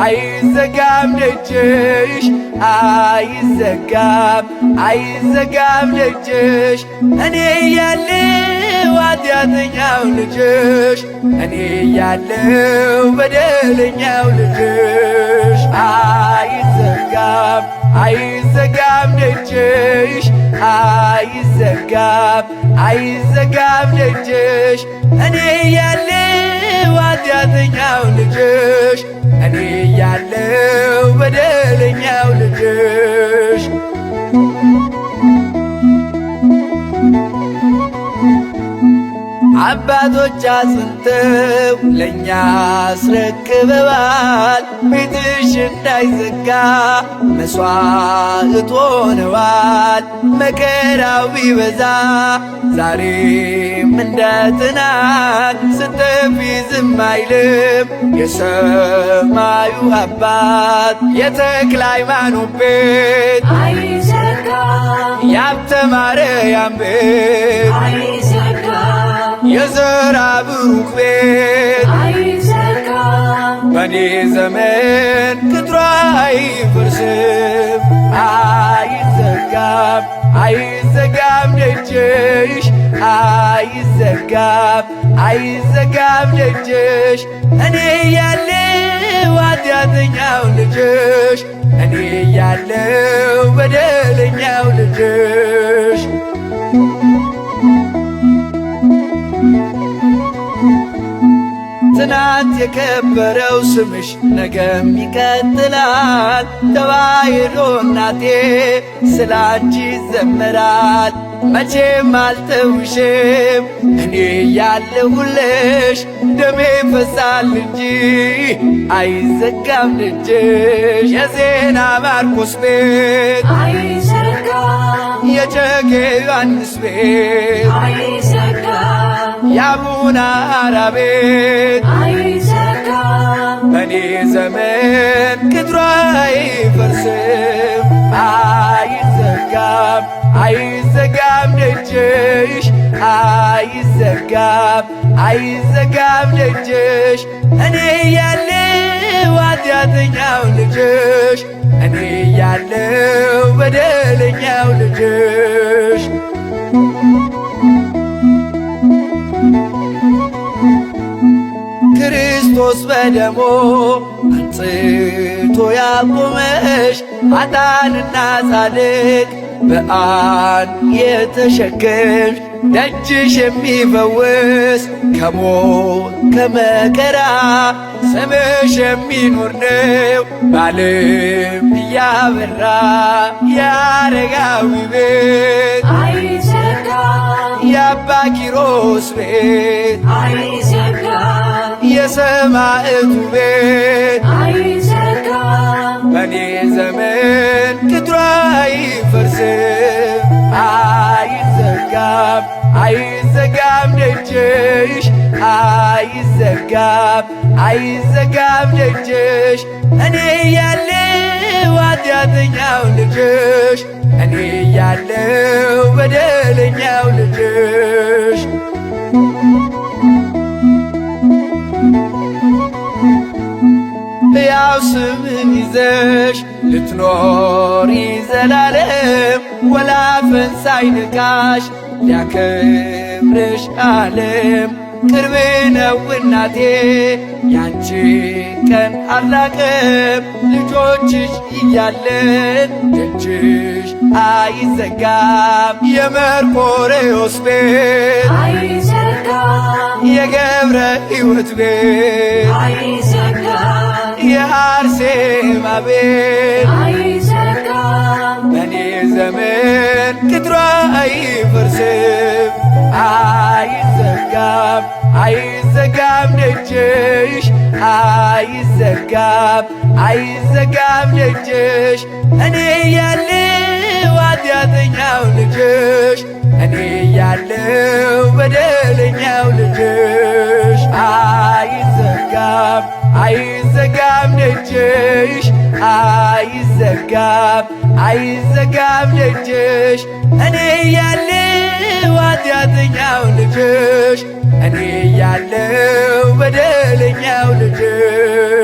አይዘጋም ደጅሽ አይዘጋም ደጅሽ እኔ ያለው ኃጢአተኛው ልጅሽ እኔ ያለው በደለኛው ልጅሽ አይዘጋም ደጅሽ አይዘጋም ደጅሽ እኔ ያለው ኃጢአተኛው ልጅሽ እኔ ያለው በደለኛው ልጅሽ አባቶች አጽንተው ለእኛ አስረክበዋል። ቤትሽ እንዳይዘጋ መሥዋዕት ሆነዋል። መከራው ቢበዛ ዛሬም እንደ ትናንት ስትጠፊ ዝም አይልም የሰማዩ አባት የተክለ ሃይማኖት ቤት አይዘጋም የሀብተ ማርያም ቤት የዘራ ብሩክ ቤት አይዘጋም በኔ ዘመን ቅጥሯ አይፈርስም አይዘጋም ደጅሽ አይዘጋም ደጅሽ እኔ ያለው ኃጢአተኛው ልጅሽ እኔ ያለው በደለኛው ልጅሽ ትናንት የከበረው ስምሽ ነገም ይቀጥላል። ተዋሕዶ እናቴ ስላንቺ ይዘመራል። መቼም አልተውሽም እኔ ያለሁልሽ ደሜ ፈሳል እንጂ አይዘጋም ደጅሽ የዜና ማርቆስ ቤት አይዘጋም የጨጌ ዮሐንስ ቤት አይዘጋም የአቡነ ሐራ ቤት አይዘጋም በኔ ዘመን ቅጥሯ አይፈርስም አይዘጋም ደጅሽ አይዘጋም ደጅሽ እኔ ያለው ኃጢአተኛው ልጅሽ እኔ ያለው በደለኛው ልጅሽ ክርስቶስ በደሙ አንጽቶ ያቆመሽ ኃጥአንና ጻድቅ በአንድ የተሸከምሽ ደጅሽ የሚፈውስ ከሞት ከመከራ ስምሽ የሚኖር ነው በዓለም እያበራ የአረጋዊ ቤት አይዘጋም የአባ ኪሮስ ቤት አይዘጋም የሰማዕቱ ቤት አይዘጋም በኔ ዘመን ቅጥሯ አይፈርስም አይዘጋም ደጅሽ አይዘጋም ደጅሽ እኔ ያለው ኃጢአተኛው ልጅሽ እኔ ያለው በደለኛው ልጅሽ ሕያው ስምን ይዘሽ ልትኖሪ ዘላለም ወላፈን ሳይንካሽ ሊያከብርሽ ዓለም ቅርብ ነው እናቴ ያንቺ ቀን አልራቀም ልጆችሽ እያለን ደጅሽ አይዘጋም የመርቆሬዎስ ቤት አይዘጋም የገብረ ሕይወት ቤት አይዘጋም የአርሴማ ቤት አይዘጋም በኔ ዘመን ቅጥሯ አይፈርስም አይዘጋም ደጅሽ አይዘጋም ደጅሽ እኔ ያለው ኃጢአተኛው ልጅሽ እኔ ያለው በደለኛው ልጅሽ አይዘጋም አይዘጋም ደጅሽ አይዘጋም አይዘጋም ደጅሽ እኔ ያለው ኃጢአተኛው ልጅሽ እኔ ያለው በደለኛው ልጅሽ